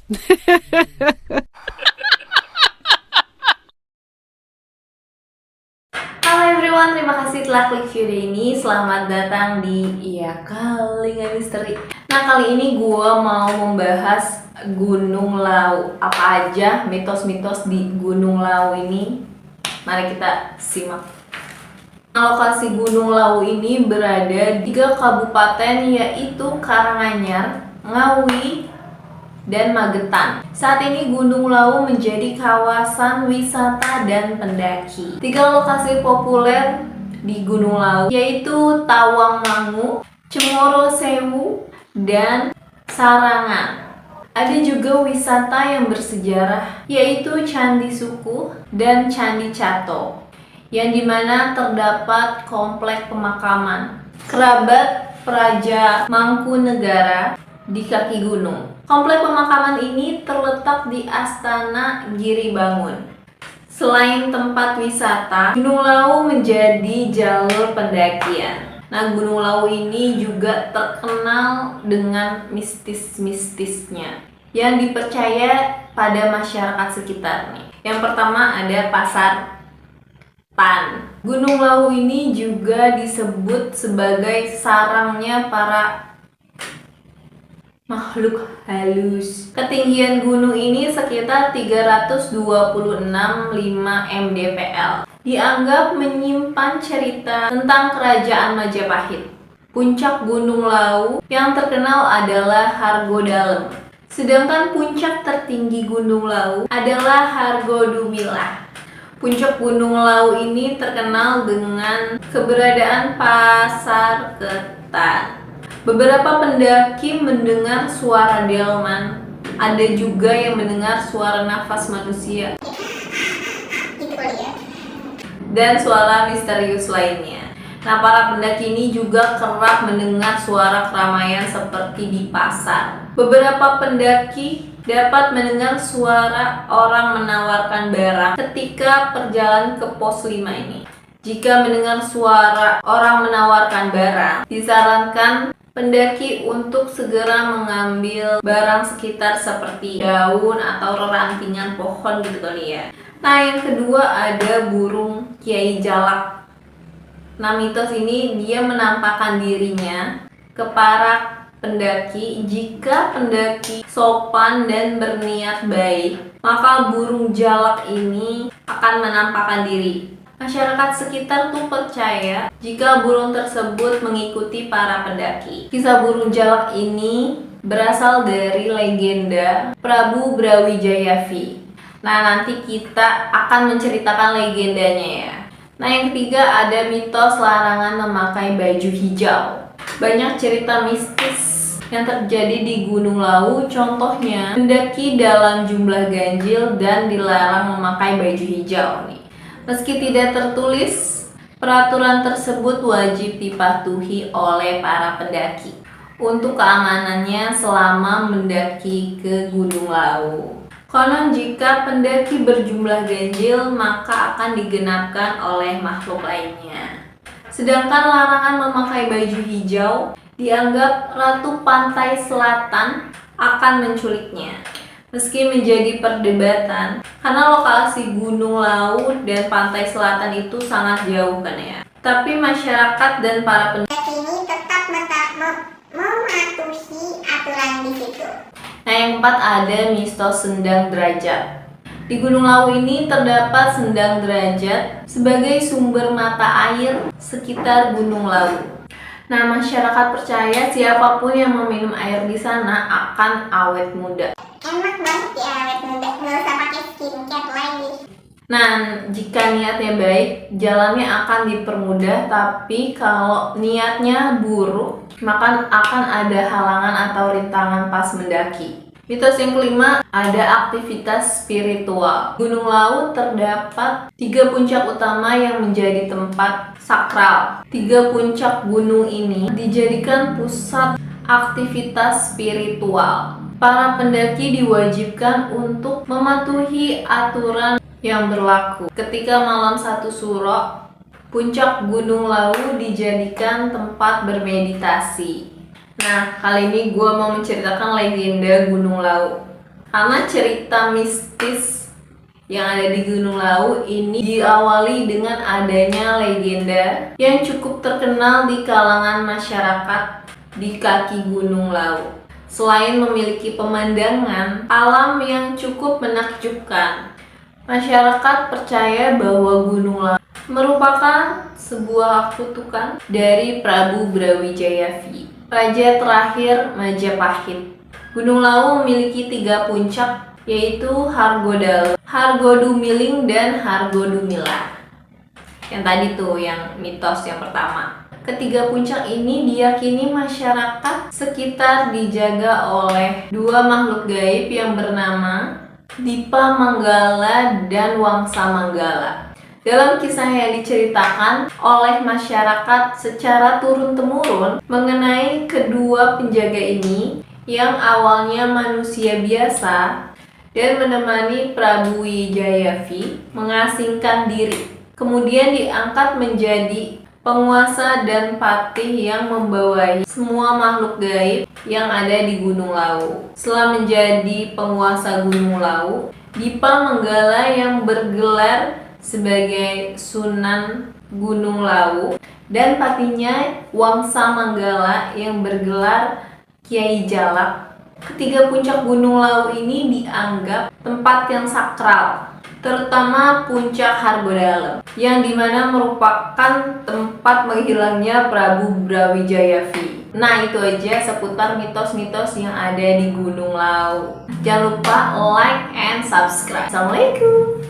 Halo everyone, terima kasih telah klik video ini. Selamat datang di Kalinga Misteri. Nah, kali ini gue mau membahas Gunung Lawu. Apa aja mitos-mitos di Gunung Lawu ini? Mari kita simak. Lokasi Gunung Lawu ini berada di 3 kabupaten, yaitu Karanganyar, Ngawi, dan Magetan. Saat ini Gunung Lawu menjadi kawasan wisata dan pendaki. 3 lokasi populer di Gunung Lawu yaitu Tawangmangu, Cemoro Sewu, dan Sarangan. Ada juga wisata yang bersejarah yaitu Candi Suku dan Candi Cato, yang dimana terdapat komplek pemakaman kerabat Praja Mangkunegara di kaki gunung. Komplek pemakaman ini terletak di Astana Giribangun. Selain tempat wisata, Gunung Lawu menjadi jalur pendakian. Nah, Gunung Lawu ini juga terkenal dengan mistis-mistisnya yang dipercaya pada masyarakat sekitarnya. Yang pertama ada Pasar Tan. Gunung Lawu ini juga disebut sebagai sarangnya para makhluk halus. Ketinggian gunung ini sekitar 326,5 mdpl. Dianggap menyimpan cerita tentang kerajaan Majapahit. Puncak Gunung Lawu yang terkenal adalah Hargodalem. Sedangkan puncak tertinggi Gunung Lawu adalah Hargodumilah. Puncak Gunung Lawu ini terkenal dengan keberadaan pasar ketan. Beberapa pendaki mendengar suara delman, ada juga yang mendengar suara nafas manusia, dan suara misterius lainnya. Nah, para pendaki ini juga kerap mendengar suara keramaian seperti di pasar. Beberapa pendaki dapat mendengar suara orang menawarkan barang ketika perjalanan ke pos 5 ini. Jika mendengar suara orang menawarkan barang, disarankan pendaki untuk segera mengambil barang sekitar seperti daun atau rantingan pohon gitu kali ya. Nah, yang kedua ada burung Kiai Jalak. Nah, mitos ini dia menampakkan dirinya ke para pendaki. Jika pendaki sopan dan berniat baik, maka burung jalak ini akan menampakkan diri. Masyarakat sekitar tuh percaya jika burung tersebut mengikuti para pendaki. Kisah burung jalak ini berasal dari legenda Prabu Brawijaya-V. Nah, nanti kita akan menceritakan legendanya ya. Nah, yang ketiga ada mitos larangan memakai baju hijau. Banyak cerita mistis yang terjadi di Gunung Lawu, contohnya mendaki dalam jumlah ganjil dan dilarang memakai baju hijau nih. Meski tidak tertulis, peraturan tersebut wajib dipatuhi oleh para pendaki untuk keamanannya selama mendaki ke Gunung Lawu. Konon jika pendaki berjumlah ganjil, maka akan digenapkan oleh makhluk lainnya. Sedangkan larangan memakai baju hijau dianggap Ratu Pantai Selatan akan menculiknya. Meski menjadi perdebatan, karena lokasi Gunung Lawu dan Pantai Selatan itu sangat jauh kan ya. Tapi masyarakat dan para pendaki ini tetap mematuhi aturan di situ. Nah, yang keempat ada mistos Sendang Derajat. Di Gunung Lawu ini terdapat Sendang Derajat sebagai sumber mata air sekitar Gunung Lawu. Nah, masyarakat percaya siapapun yang meminum air di sana akan awet muda. Enak banget ya awet muda, nggak usah pakai skincare lagi. Nah, jika niatnya baik, jalannya akan dipermudah. Tapi kalau niatnya buruk, maka akan ada halangan atau rintangan pas mendaki. Mitos yang kelima ada aktivitas spiritual. Gunung Lawu terdapat 3 puncak utama yang menjadi tempat sakral. 3 puncak gunung ini dijadikan pusat aktivitas spiritual. Para pendaki diwajibkan untuk mematuhi aturan yang berlaku. Ketika malam 1 Suro, puncak Gunung Lawu dijadikan tempat bermeditasi. Nah, kali ini gue mau menceritakan legenda Gunung Lawu. Karena cerita mistis yang ada di Gunung Lawu ini diawali dengan adanya legenda yang cukup terkenal di kalangan masyarakat di kaki Gunung Lawu. Selain memiliki pemandangan alam yang cukup menakjubkan, masyarakat percaya bahwa Gunung Lawu merupakan sebuah kutukan dari Prabu Brawijaya V, raja terakhir Majapahit. Gunung Lawu memiliki 3 puncak, yaitu Hargodalu, Hargodumiling, dan Hargodumilah. Yang tadi tuh yang mitos yang pertama. Ketiga puncak ini diyakini masyarakat sekitar dijaga oleh 2 makhluk gaib yang bernama Dipa Manggala dan Wangsa Manggala. Dalam kisah yang diceritakan oleh masyarakat secara turun-temurun mengenai kedua penjaga ini yang awalnya manusia biasa dan menemani Prabu Wijaya V mengasingkan diri, kemudian diangkat menjadi penguasa dan patih yang membawahi semua makhluk gaib yang ada di Gunung Lawu. Setelah menjadi penguasa Gunung Lawu, Dipa Manggala yang bergelar sebagai Sunan Gunung Lawu dan patinya Wangsa Manggala yang bergelar Kiai Jalak. Ketiga puncak Gunung Lawu ini dianggap tempat yang sakral, terutama puncak Hargodalu, yang dimana merupakan tempat menghilangnya Prabu Brawijaya V. Nah, itu aja seputar mitos-mitos yang ada di Gunung Lawu. Jangan lupa like and subscribe. Assalamualaikum.